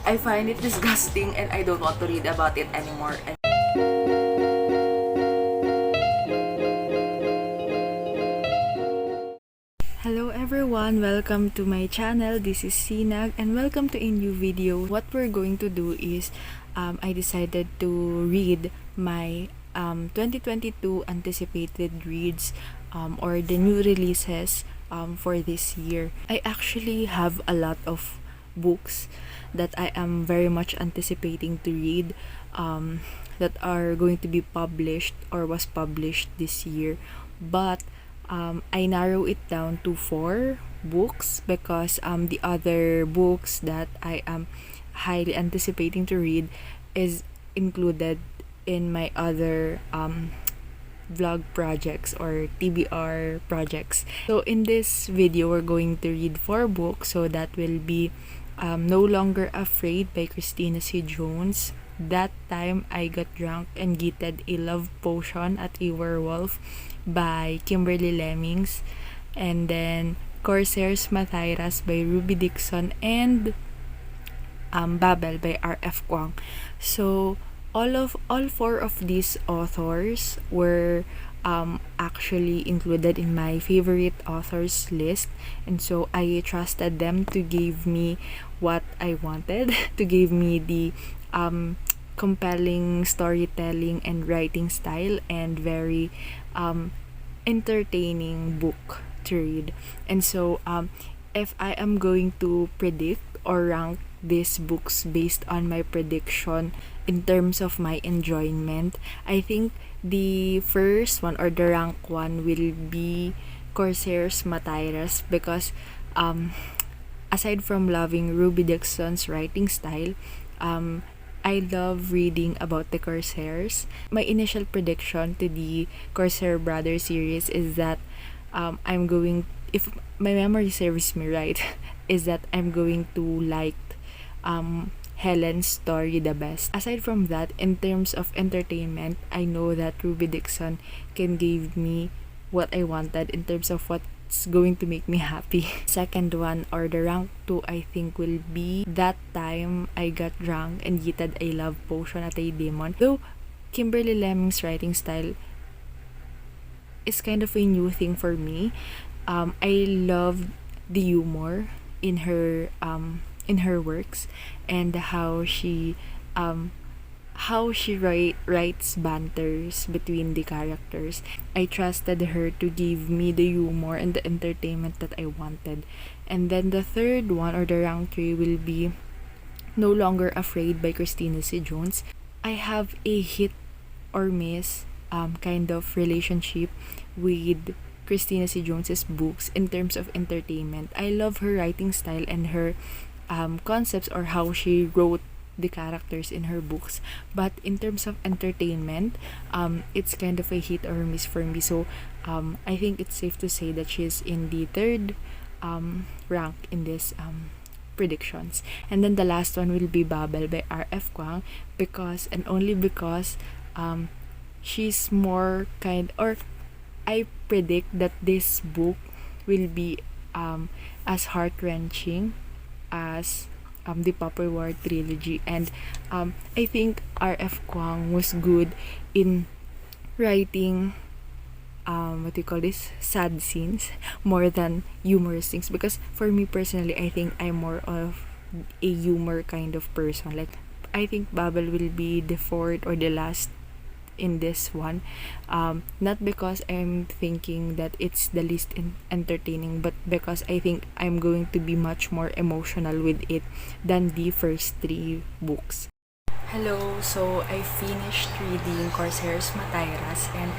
I find it disgusting and I don't want to read about it anymore. Hello everyone, welcome to my channel. This is Sinag and welcome to a new video. What we're going to do is I decided to read my 2022 anticipated reads or the new releases for this year. I actually have a lot of books that I am very much anticipating to read that are going to be published or was published this year, but I narrow it down to 4 books because the other books that I am highly anticipating to read is included in my other vlog projects or TBR projects. So in this video, we're going to read 4 books. So that will be No Longer Afraid by Christina C. Jones, That Time I Got Drunk and Yeeted a Love Potion at a Werewolf by Kimberly Lemming, and then Corsairs, Mathiras by Ruby Dixon, and Babel by R.F. Kuang. So all 4 of these authors were actually included in my favorite authors list, and so I trusted them to give me what I wanted, to give me the compelling storytelling and writing style and very entertaining book to read. And so if I am going to predict or rank these books based on my prediction in terms of my enjoyment, I think the first one or the rank one will be Corsairs, Mathiras, because aside from loving Ruby Dixon's writing style, I love reading about the Corsairs. My initial prediction to the Corsair Brothers series is that I'm going, if my memory serves me right, is that I'm going to like Helen's story the best. Aside from that, in terms of entertainment, I know that Ruby Dixon can give me what I wanted in terms of what's going to make me happy. Second one, or the rank 2, I think will be That Time I Got Drunk and Yeeted a Love Potion at a Demon. Though Kimberly Lemming's writing style is kind of a new thing for me. I love the humor in her works and how she writes banters between the characters. I trusted her to give me the humor and the entertainment that I wanted. And then the third one, or the rank 3, will be No Longer Afraid by Christina C. Jones. I have a hit or miss kind of relationship with Christina C. Jones's books in terms of entertainment. I love her writing style and her concepts, or how she wrote the characters in her books, but in terms of entertainment, it's kind of a hit or miss for me. So I think it's safe to say that she's in the third rank in this predictions. And then the last one will be Babel by R.F. Kuang, because and only because she's more or I predict that this book will be as heart-wrenching as the Popper War trilogy, and I think R.F. Kuang was good in writing what do you call this, sad scenes more than humorous things, because for me personally, I think I'm more of a humor kind of person. Like, I think Babel will be the 4th or the last in this one, not because I'm thinking that it's the least entertaining, but because I think I'm going to be much more emotional with it than the first 3 books. Hello, so I finished reading Corsairs, Mathiras, and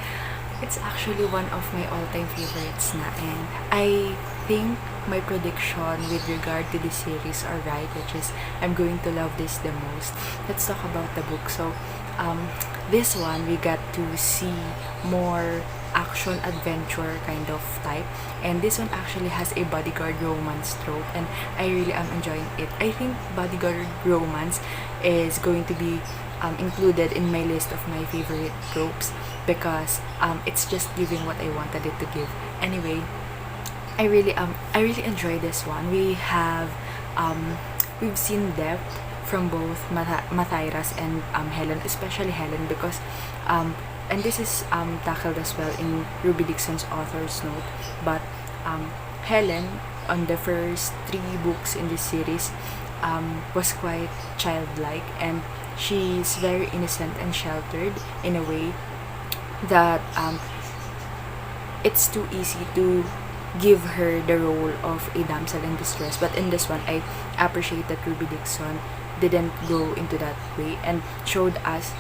it's actually one of my all-time favorites na, and I think my prediction with regard to the series are right, which is I'm going to love this the most. Let's talk about the book. So this one, we got to see more action adventure kind of type, and this one actually has a bodyguard romance trope, and I really am enjoying it. I think bodyguard romance is going to be included in my list of my favorite tropes, because it's just giving what I wanted it to give. Anyway, I really enjoy this one. We've seen depth from both Mathiras and Helen, especially Helen, because and this is tackled as well in Ruby Dixon's author's note, but Helen, on the first 3 books in this series, was quite childlike, and she's very innocent and sheltered in a way that it's too easy to give her the role of a damsel in distress. But in this one, I appreciate that Ruby Dixon didn't go into that way and showed us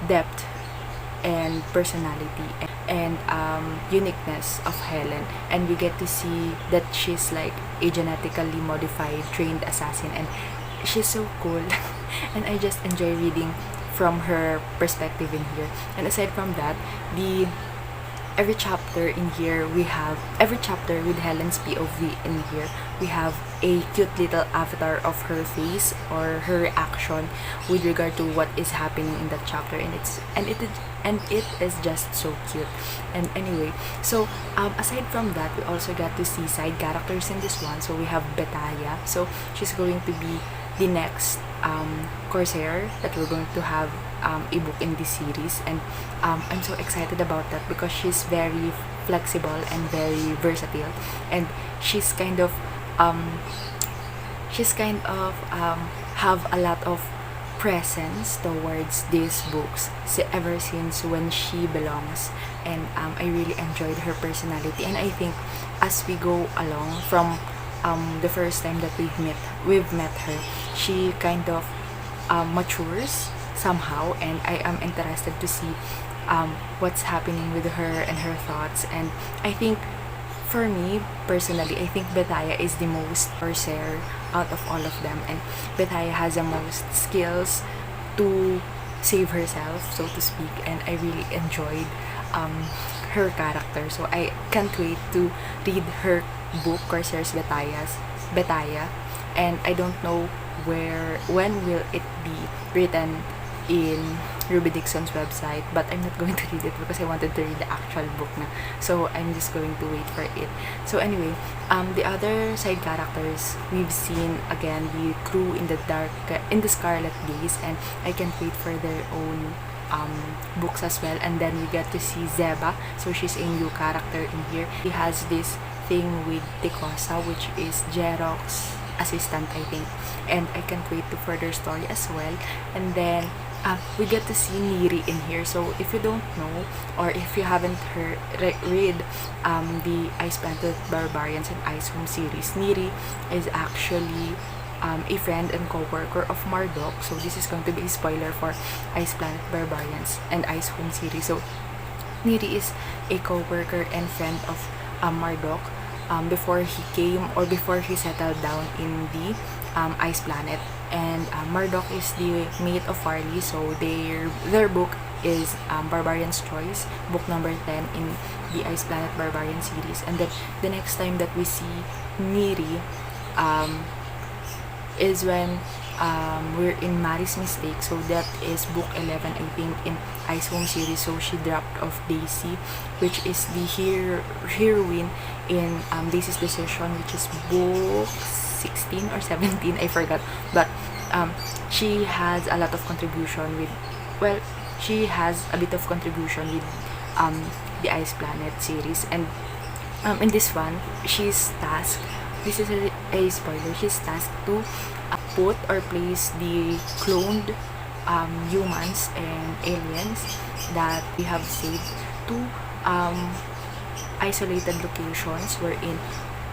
depth and personality and uniqueness of Helen, and we get to see that she's like a genetically modified trained assassin, and she's so cool and I just enjoy reading from her perspective in here. And aside from that, every chapter with Helen's POV in here, we have a cute little avatar of her face or her reaction with regard to what is happening in that chapter, and it is just so cute. And anyway, so aside from that, we also got to see side characters in this one. So we have Betaya, so she's going to be the next Corsair that we're going to have a book in this series, and I'm so excited about that because she's very flexible and very versatile, and she's kind of have a lot of presence towards these books ever since when she belongs, and I really enjoyed her personality. And I think as we go along from the first time that we've met her, she kind of matures somehow, and I am interested to see what's happening with her and her thoughts. And I think for me personally, I think Betaya is the most Corsair out of all of them, and Betaya has the most skills to save herself, so to speak, and I really enjoyed her character. So I can't wait to read her book, Corsairs Betaya, and I don't know when will it be written in Ruby Dixon's website, but I'm not going to read it because I wanted to read the actual book na. So I'm just going to wait for it. So anyway, the other side characters we've seen again, the crew in the Scarlet Days, and I can't wait for their own books as well. And then we get to see Zeba, so she's a new character in here. She has this thing with Tekosa, which is Jerox's assistant, I think, and I can't wait to further story as well. And then we get to see Neri in here. So if you don't know, or if you haven't read the Ice Planet Barbarians and Icehome series, Neri is actually a friend and co-worker of Marduk. So this is going to be a spoiler for Ice Planet Barbarians and Icehome series. So Neri is a co-worker and friend of Marduk before he settled down in the Ice Planet. And Marduk is the mate of Farley, so their book is Barbarian's Choice, book number 10 in the Ice Planet Barbarian series. And then the next time that we see Neri is when we're in Mary's Mistake, so that is book 11, I think, in Icehome series. So she dropped off Daisy, which is the heroine in Daisy's Decision, which is book 16 or 17, I forgot, but she has a lot of contribution with, she has a bit of contribution with the Ice Planet series. And in this one, she's tasked, this is a spoiler, she's tasked to put or place the cloned humans and aliens that we have saved to isolated locations wherein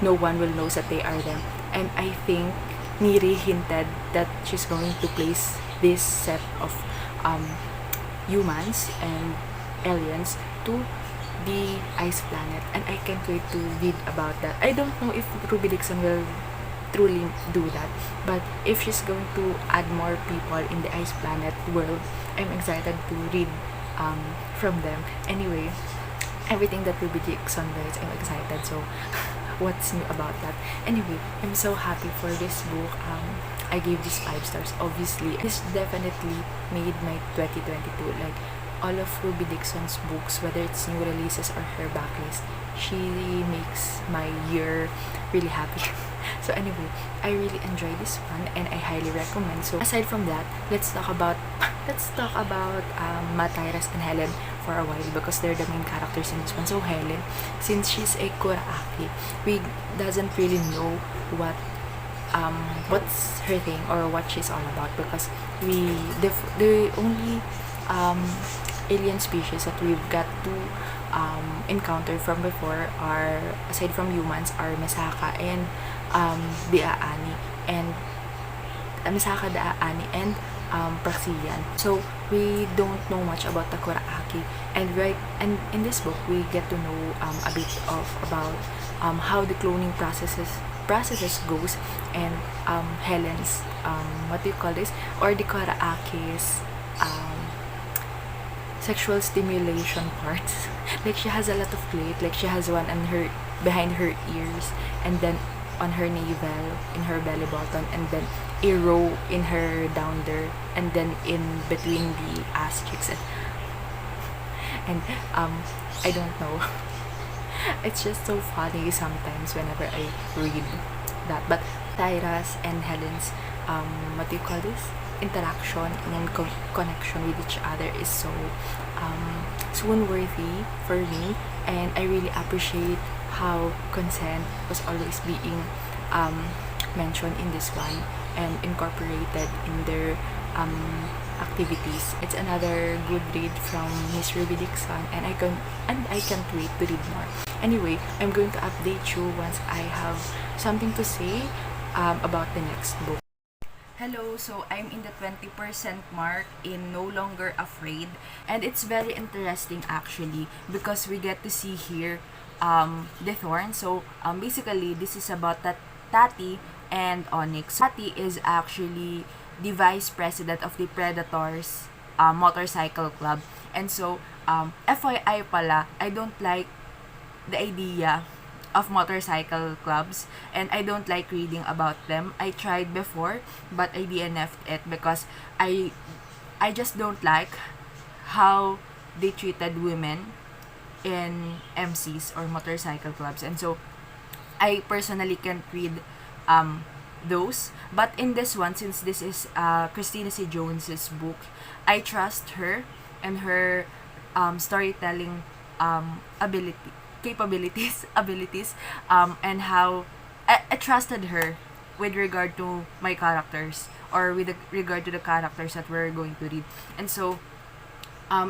no one will know that they are them. And I think Neri hinted that she's going to place this set of humans and aliens to the Ice Planet, and I can't wait to read about that. I don't know if Ruby Dixon will truly do that, but if she's going to add more people in the Ice Planet world, I'm excited to read from them. Anyway, everything that Ruby Dixon writes, I'm excited, so what's new about that? Anyway, I'm so happy for this book. I gave this 5 stars. Obviously, this definitely made my 2022 like all of Ruby Dixon's books, whether it's new releases or her backlist, she makes my year really happy. So anyway, I really enjoy this one and I highly recommend. So aside from that, let's talk about Mathiras and Helen for a while, because they're the main characters in this one. So Helen, since she's a Kuraaki, we doesn't really know what's her thing or what she's all about, because the only alien species that we've got to encounter from before are, aside from humans, are Mesaka and Diaani and Misaka, Daani, and Praxian. So we don't know much about the Kuraaki, and in this book we get to know a bit about how the cloning processes goes, and Helen's what do you call this, or the Kuraaki's sexual stimulation parts. Like she has a lot of clit, like she has one on her behind her ears, and then on her navel, in her belly button, and then a row in her down there, and then in between the ass cheeks, and I don't know. It's just so funny sometimes whenever I read that. But Tyra's and Helen's what do you call this, interaction and connection with each other is so swoon worthy for me, and I really appreciate how consent was always being mentioned in this one and incorporated in their activities. It's another good read from Miss Ruby Dixon, and I can't wait to read more. Anyway, I'm going to update you once I have something to say about the next book. Hello, so I'm in the 20% mark in No Longer Afraid, and it's very interesting actually because we get to see here the Thorns. So basically this is about that Tati and Onyx. Tati is actually the vice president of the Predators motorcycle club, and so FYI pala, I don't like the idea of motorcycle clubs, and I don't like reading about them. I tried before, but I DNF'd it because I just don't like how they treated women in MCs or motorcycle clubs, and so I personally can't read those. But in this one, since this is Christina C. Jones's book, I trust her and her storytelling abilities, and how I trusted her with regard to my characters, or with regard to the characters that we're going to read. And so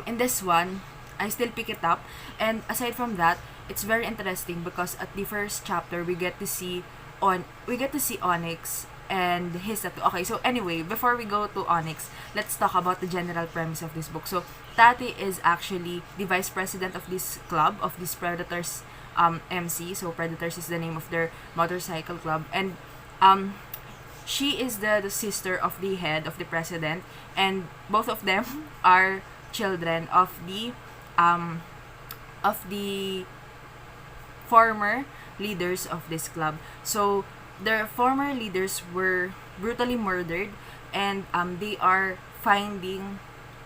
in this one, I still pick it up, and aside from that, it's very interesting because at the first chapter we get to see Onyx and his tattoo. Okay, so anyway, before we go to Onyx, let's talk about the general premise of this book. So Tati is actually the vice president of this club, of this Predators MC. So Predators is the name of their motorcycle club, and she is the sister of the head of the president, and both of them are children of the former leaders of this club. So their former leaders were brutally murdered, and they are finding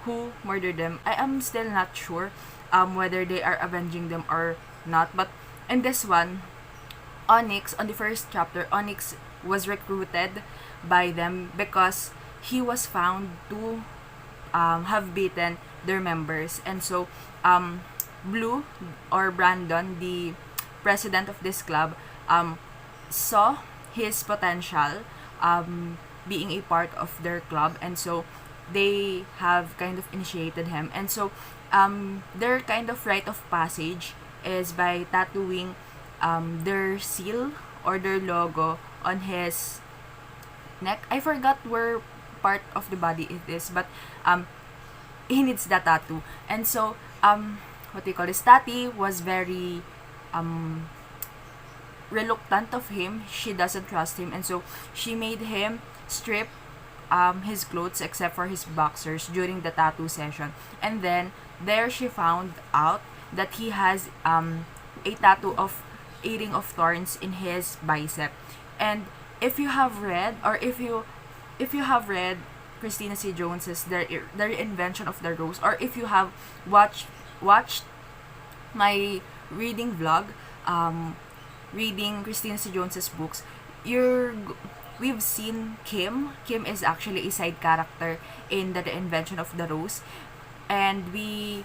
who murdered them. I am still not sure whether they are avenging them or not. But in this one, Onyx, on the first chapter, Onyx was recruited by them because he was found to have beaten their members. And so Blue, or Brandon, the president of this club, saw his potential being a part of their club, and so they have kind of initiated him. And so their kind of rite of passage is by tattooing their seal or their logo on his neck. I forgot where part of the body it is, but he needs that tattoo. And so what do you call this, Tati was very reluctant of him. She doesn't trust him, and so she made him strip his clothes except for his boxers during the tattoo session. And then there she found out that he has a tattoo of a ring of thorns in his bicep. And if you have read, or if you have read Christina C. Jones's the Reinvention of the Rose, or if you have watched my reading vlog, reading Christina C. Jones's books, we've seen Kim. Kim is actually a side character in the Reinvention of the Rose, and we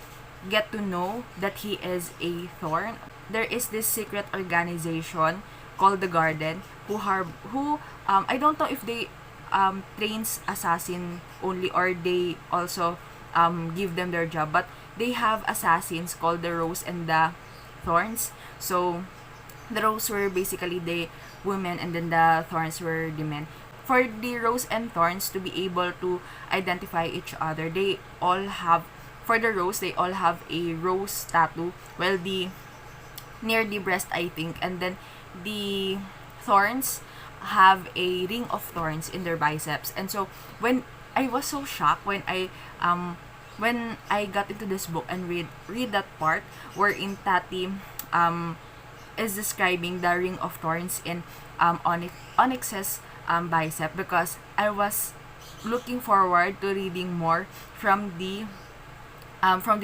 get to know that he is a Thorn. There is this secret organization called the Garden who I don't know if they trains assassin only, or they also give them their job, but they have assassins called the Rose and the Thorns. So the Rose were basically the women, and then the Thorns were the men. For the Rose and Thorns to be able to identify each other, they all have, for the Rose, they all have a rose tattoo, well, the near the breast, I think, and then the Thorns have a ring of thorns in their biceps. And so when I was so shocked when I got into this book and read that part wherein Tati is describing the ring of thorns in Onyx's bicep, because I was looking forward to reading more from the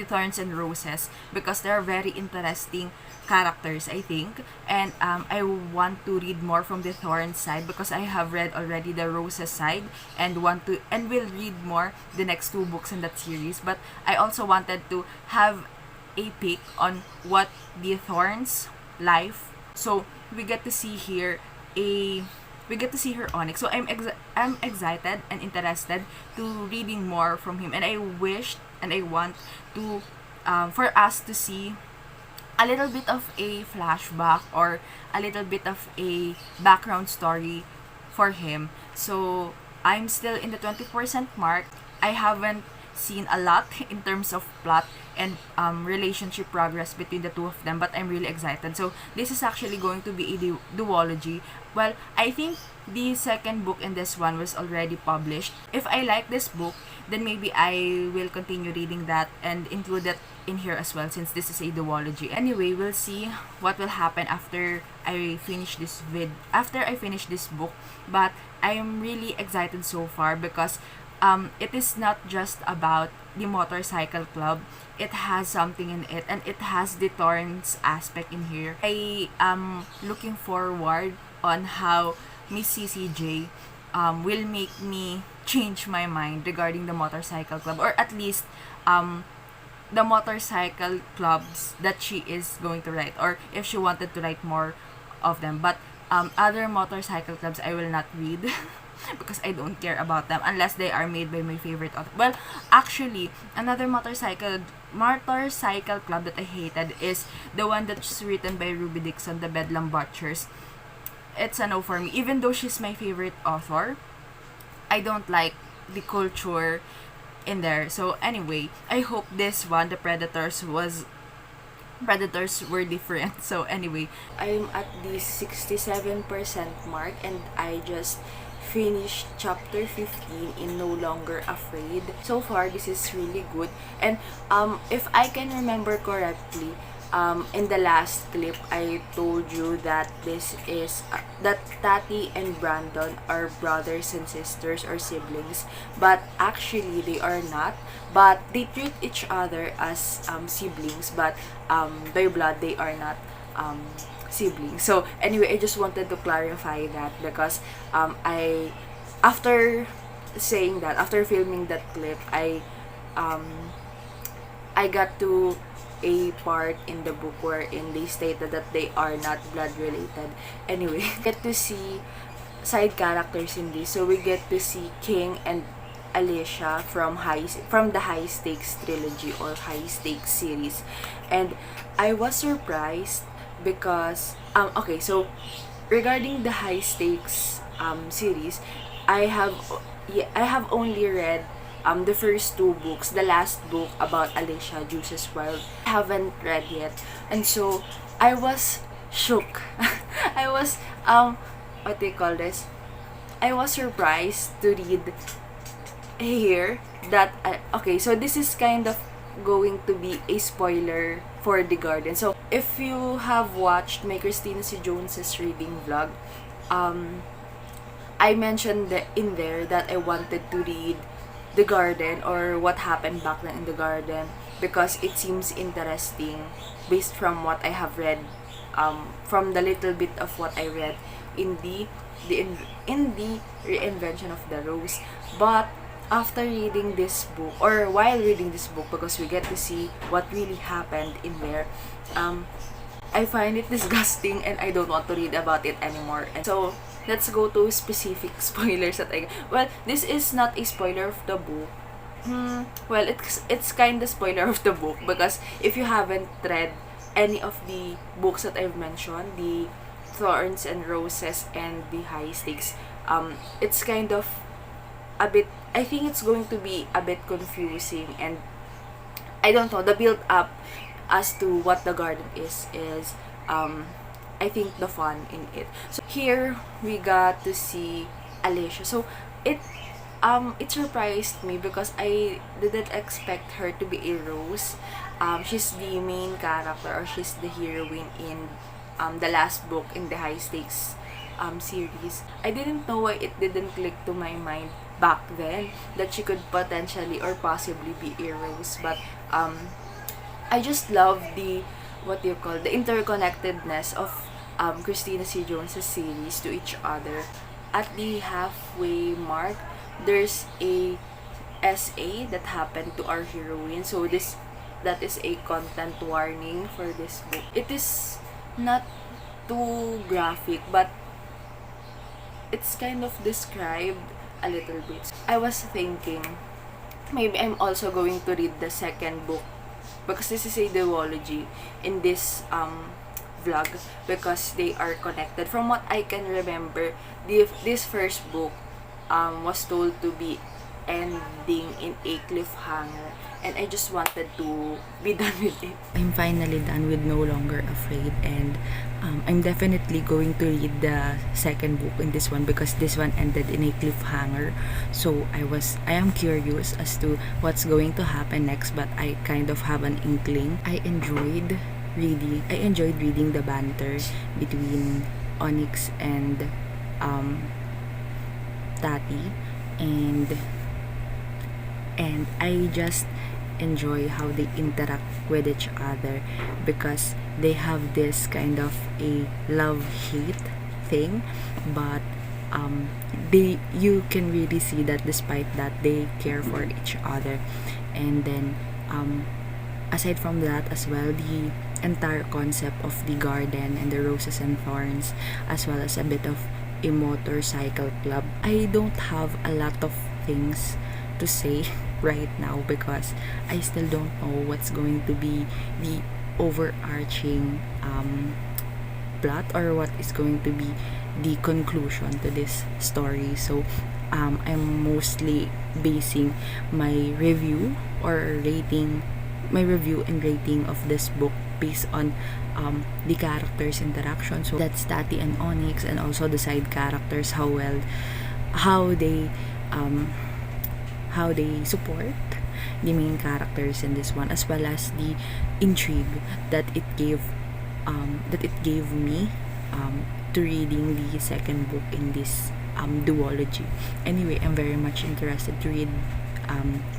Thorns and Roses, because they're very interesting characters, I think, and I want to read more from the Thorns side, because I have read already the Roses side, and will read more the next 2 books in that series. But I also wanted to have a peek on what the Thorns life. So we get to see here her Onyx. So I'm excited and interested to reading more from him, and I wished and I want to for us to see a little bit of a flashback or a little bit of a background story for him. So I'm still in the 20% mark. I haven't seen a lot in terms of plot and relationship progress between the two of them, but I'm really excited. So this is actually going to be a duology. Well, I think the second book in this one was already published. If I like this book, then maybe I will continue reading that and include that in here as well, since this is a duology. Anyway, we'll see what will happen after I finish this book. But I am really excited so far, because it is not just about the motorcycle club. It has something in it, and it has the Thorns aspect in here. I am looking forward on how Miss CCJ will make me change my mind regarding the motorcycle club, or at least the motorcycle clubs that she is going to write, or if she wanted to write more of them. But other motorcycle clubs I will not read because I don't care about them unless they are made by my favorite author. Well, actually, another motorcycle club that I hated is the one that's written by Ruby Dixon, the Bedlam Butchers. It's a no for me. Even though she's my favorite author, I don't like the culture in there. So anyway, I hope this one, the Predators were different. So anyway, I'm at the 67% mark, and I just finished chapter 15 in No Longer Afraid. So far, this is really good. And if I can remember correctly, in the last clip, I told you that this is that Tati and Brandon are brothers and sisters or siblings, but actually they are not. But they treat each other as siblings, but by blood they are not siblings. So anyway, I just wanted to clarify that, because after filming that clip, I got to a part in the book wherein they stated that they are not blood related. Anyway, get to see side characters in this. So we get to see King and Alicia from the High Stakes trilogy or High Stakes series, and I was surprised because okay, so regarding the High Stakes series, I have only read the first 2 books. The last book about Alicia, Juice's Wild, I haven't read yet, and so I was shook. I was what do you call this? I was surprised to read here that okay, so this is kind of going to be a spoiler for The Garden. So if you have watched my Christina C. Jones's reading vlog, I mentioned in there that I wanted to read the garden or what happened back then in the garden, because it seems interesting based from what I have read, from the little bit of what I read in the reinvention of the rose. But after reading this book, or while reading this book, because we get to see what really happened in there, I find it disgusting and I don't want to read about it anymore. And so let's go to specific spoilers that well, this is not a spoiler of the book. Well, it's kind of spoiler of the book, because if you haven't read any of the books that I've mentioned, the Thorns and Roses and the High Stakes, it's kind of a bit, I think it's going to be a bit confusing, and I don't know, the build up as to what the garden is I think the fun in it. So here we got to see Alicia. So it surprised me because I didn't expect her to be a rose. She's the main character, or she's the heroine in the last book in the High Stakes series. I didn't know why it didn't click to my mind back then that she could potentially or possibly be a rose, but I just love the the interconnectedness of Christina C. Jones' series to each other. At the halfway mark, there's a SA that happened to our heroine. So that is a content warning for this book. It is not too graphic, but it's kind of described a little bit. I was thinking maybe I'm also going to read the second book, because this is a duology in this vlog, because they are connected. From what I can remember, this first book was told to be ending in a cliffhanger, and I just wanted to be done with it. I'm finally done with No Longer Afraid, and I'm definitely going to read the second book in this one, because this one ended in a cliffhanger. So I am curious as to what's going to happen next, but I kind of have an inkling. I enjoyed reading the banter between Onyx and Tati, and I just enjoy how they interact with each other, because they have this kind of a love-hate thing, but you can really see that despite that they care for each other. And then aside from that as well, the entire concept of the garden and the roses and thorns, as well as a bit of a motorcycle club. I don't have a lot of things to say right now, because I still don't know what's going to be the overarching plot, or what is going to be the conclusion to this story. So I'm mostly basing my review and rating of this book based on the characters' interaction. So that's Tati and Onyx, and also the side characters, how they support the main characters in this one, as well as the intrigue that it gave me to reading the second book in this duology. Anyway, I'm very much interested to read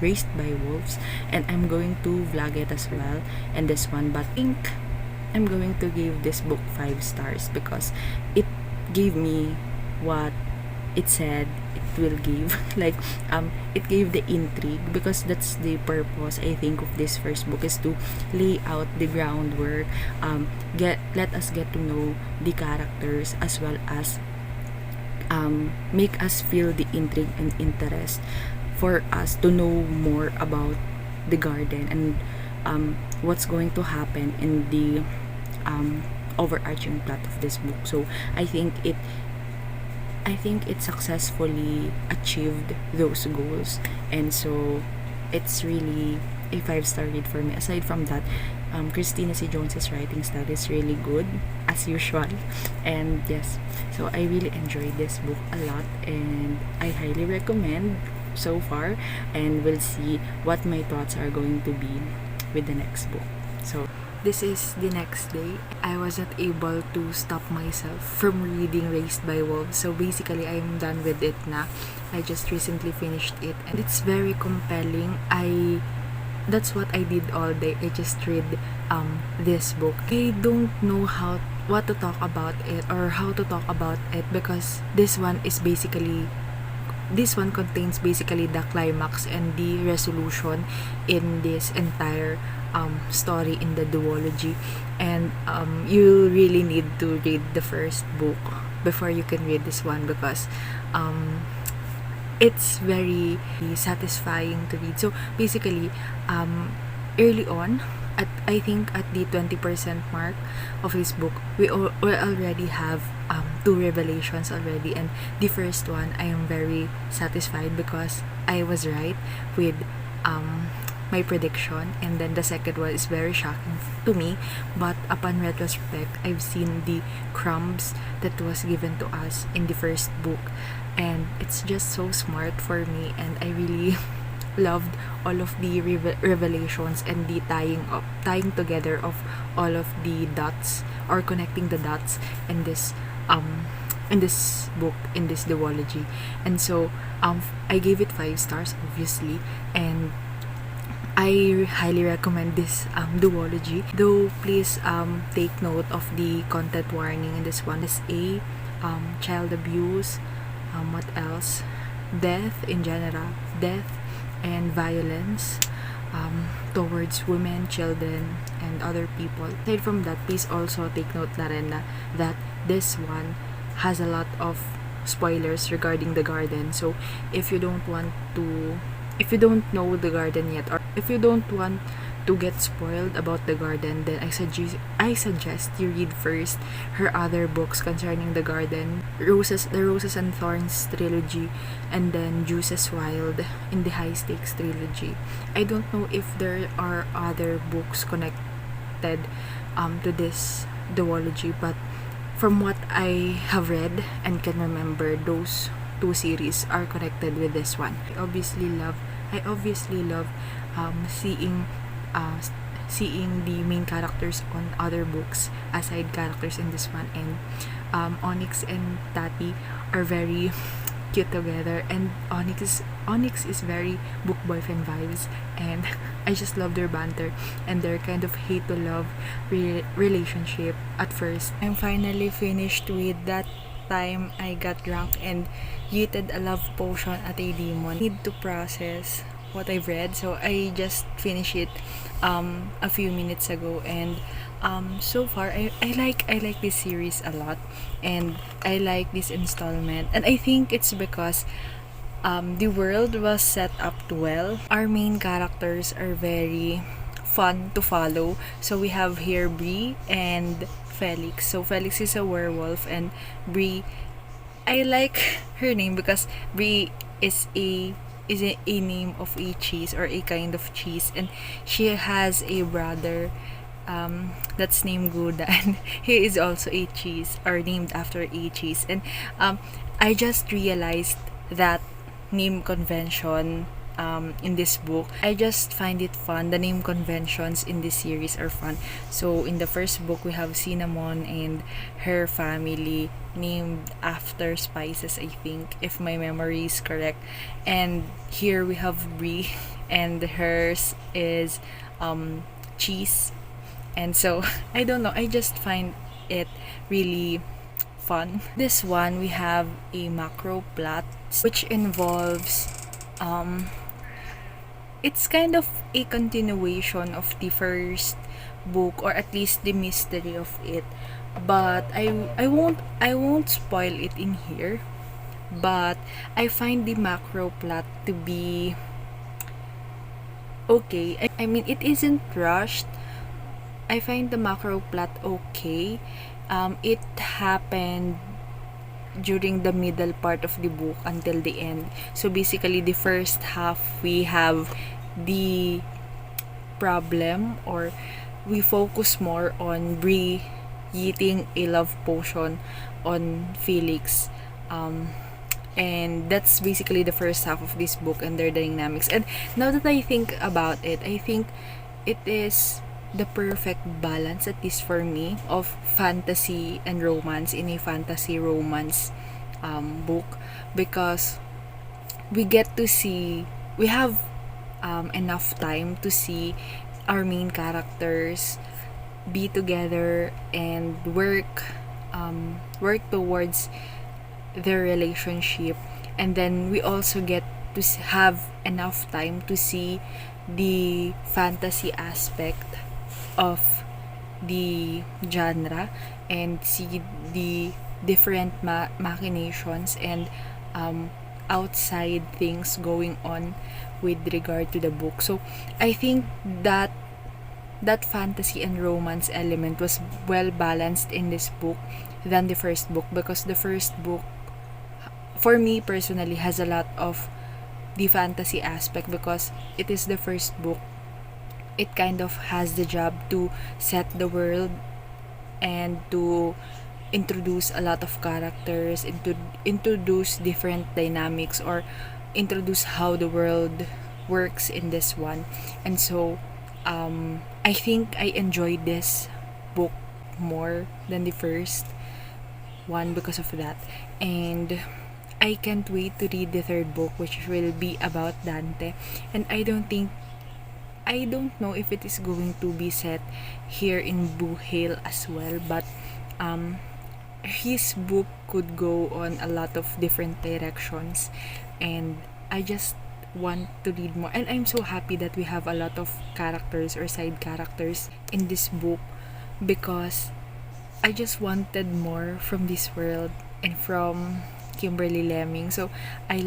Raised by Wolves, and I'm going to vlog it as well in this one, but I think I'm going to give this book 5 stars, because it gave me what it said it will give. Like it gave the intrigue, because that's the purpose, I think, of this first book, is to lay out the groundwork, let us get to know the characters, as well as make us feel the intrigue and interest for us to know more about the garden and what's going to happen in the overarching plot of this book. So I think it successfully achieved those goals, and so it's really a 5-star read for me. Aside from that, Christina C. Jones's writing style is really good as usual, and yes, so I really enjoyed this book a lot, and I highly recommend so far, and we'll see what my thoughts are going to be with the next book. So this is the next day. I wasn't able to stop myself from reading Raised by Wolves. So basically, I'm done with it na. I just recently finished it and it's very compelling. That's what I did all day. I just read this book. I don't know what to talk about it or how to talk about it because this one contains basically the climax and the resolution in this entire story in the duology, and you really need to read the first book before you can read this one because it's very satisfying to read. So basically, early on, I think at the 20% mark of this book, we already have two revelations already, and the first one I am very satisfied because I was right with my prediction, and then the second one is very shocking to me, but upon retrospect, I've seen the crumbs that was given to us in the first book, and it's just so smart for me, and I really loved all of the revelations and the tying together of all of the dots, or connecting the dots in this book, in this duology. And so I gave it 5 stars obviously, and I highly recommend this duology. Though please take note of the content warning in this one. Is child abuse, what else, death in general, death and violence towards women, children, and other people. Aside from that, please also take note na rin that this one has a lot of spoilers regarding the garden. So if you don't know the garden yet, or if you don't want to get spoiled about the garden, then I suggest you read first her other books concerning the garden, the Roses and Thorns trilogy, and then Juices Wild in the High Stakes trilogy. I don't know if there are other books connected to this duology, but from what I have read and can remember, those 2 series are connected with this one. I obviously love seeing the main characters on other books as side characters in this one, and Onyx and Tati are very cute together, and Onyx is very book boyfriend vibes, and I just love their banter and their kind of hate to love relationship at first. I'm finally finished with that time I got drunk and yeeted a love potion at a demon. I need to process what I've read, so I just finished it a few minutes ago, and so far I like this series a lot, and I like this installment, and I think it's because the world was set up well. Our main characters are very fun to follow. So we have here Bree and Felix. So Felix is a werewolf, and Bree, I like her name because Bree is a name of a cheese, or a kind of cheese, and she has a brother that's named Gouda, and he is also a cheese, or named after a cheese. And I just realized that name convention in this book. I just find it fun. The name conventions in this series are fun. So in the first book, we have Cinnamon and her family named after spices, I think, if my memory is correct. And here we have Brie, and hers is cheese. And so I don't know, I just find it really fun. This one, we have a macro plot which involves it's kind of a continuation of the first book, or at least the mystery of it, but I won't spoil it in here. But I find the macro plot to be okay. I mean, it isn't rushed. I find the macro plot okay. It happened during the middle part of the book until the end. So basically, the first half, we have the problem, or we focus more on Bree eating a love potion on Felix. And that's basically the first half of this book and their dynamics. And now that I think about it, I think it is the perfect balance, at least for me, of fantasy and romance in a fantasy romance book, because we have enough time to see our main characters be together and work towards their relationship, and then we also get to have enough time to see the fantasy aspect of the genre and see the different machinations and outside things going on with regard to the book. So I think that fantasy and romance element was well balanced in this book than the first book, because the first book, for me personally, has a lot of the fantasy aspect because it is the first book. It kind of has the job to set the world and to introduce a lot of characters, introduce different dynamics, or introduce how the world works in this one. And so I think I enjoyed this book more than the first one because of that. And I can't wait to read the third book, which will be about Dante. And I don't know if it is going to be set here in Buhale as well, but his book could go on a lot of different directions, and I just want to read more. And I'm so happy that we have a lot of characters or side characters in this book, because I just wanted more from this world and from Kimberly Lemming. So I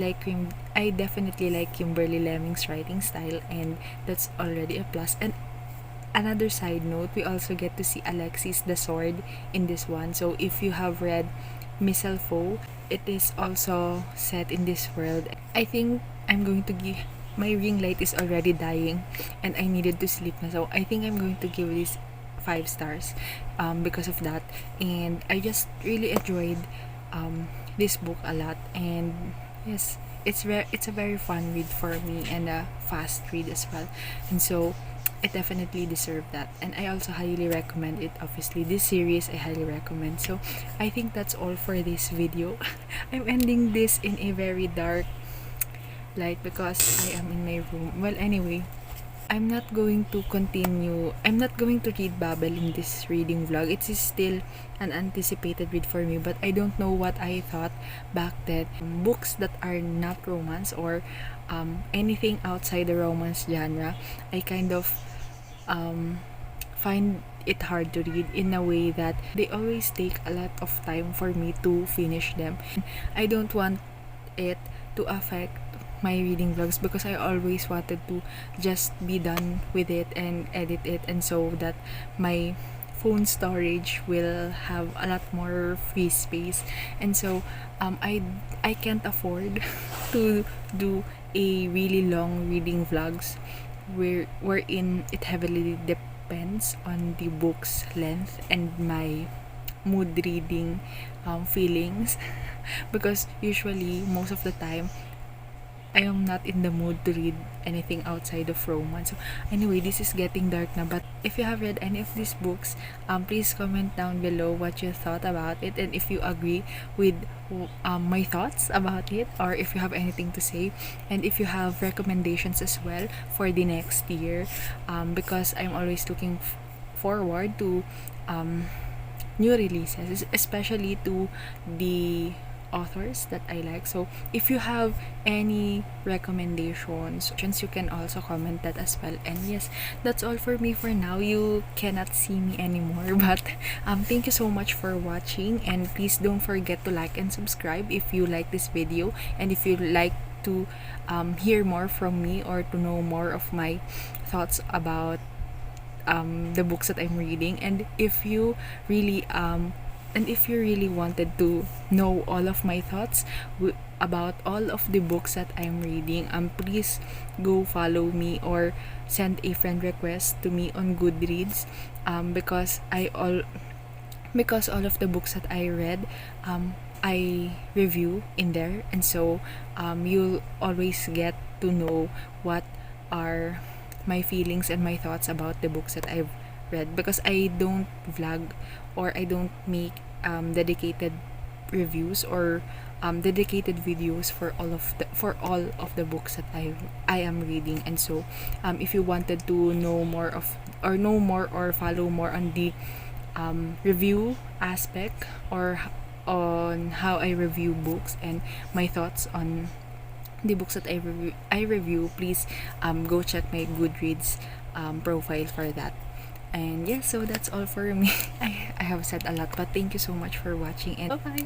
definitely like Kimberly Lemming's writing style, and that's already a plus. And another side note, we also get to see Alexis the Sword in this one. So if you have read Mishaps, it is also set in this world. I think I'm going to give, my ring light is already dying and I needed to sleep na. So I think I'm going to give this 5 stars because of that. And I just really enjoyed this book a lot. And yes, it's a very fun read for me and a fast read as well. And so it definitely deserved that, and I also highly recommend it. Obviously, this series I highly recommend. So I think that's all for this video. I'm ending this in a very dark light because I am in my room. Well, anyway, I'm not going to read Babel in this reading vlog. It is still an anticipated read for me, but I don't know what I thought back then. Books that are not romance or anything outside the romance genre, I kind of find it hard to read in a way that they always take a lot of time for me to finish them. I don't want it to affect my reading vlogs because I always wanted to just be done with it and edit it, and so that my phone storage will have a lot more free space. And so I can't afford to do a really long reading vlogs wherein it heavily depends on the book's length and my mood reading feelings because usually most of the time I am not in the mood to read anything outside of romance. So anyway, this is getting dark now, but if you have read any of these books, please comment down below what you thought about it, and if you agree with my thoughts about it, or if you have anything to say, and if you have recommendations as well for the next year, because I'm always looking forward to new releases, especially to the authors that I like. So if you have any recommendations, you can also comment that as well. And yes, that's all for me for now. You cannot see me anymore, but thank you so much for watching, and please don't forget to like and subscribe if you like this video, and if you like to hear more from me or to know more of my thoughts about the books that I'm reading. And if you really wanted to know all of my thoughts about all of the books that I'm reading, please go follow me or send a friend request to me on Goodreads, because all of the books that I read, I review in there, and so you'll always get to know what are my feelings and my thoughts about the books that I've read, because I don't vlog or I don't make dedicated reviews or dedicated videos for all of the books that I am reading. And so if you wanted to know more or follow more on the review aspect, or on how I review books and my thoughts on the books that I review, please go check my Goodreads profile for that. And yeah, so that's all for me. I have said a lot, but thank you so much for watching, and bye bye.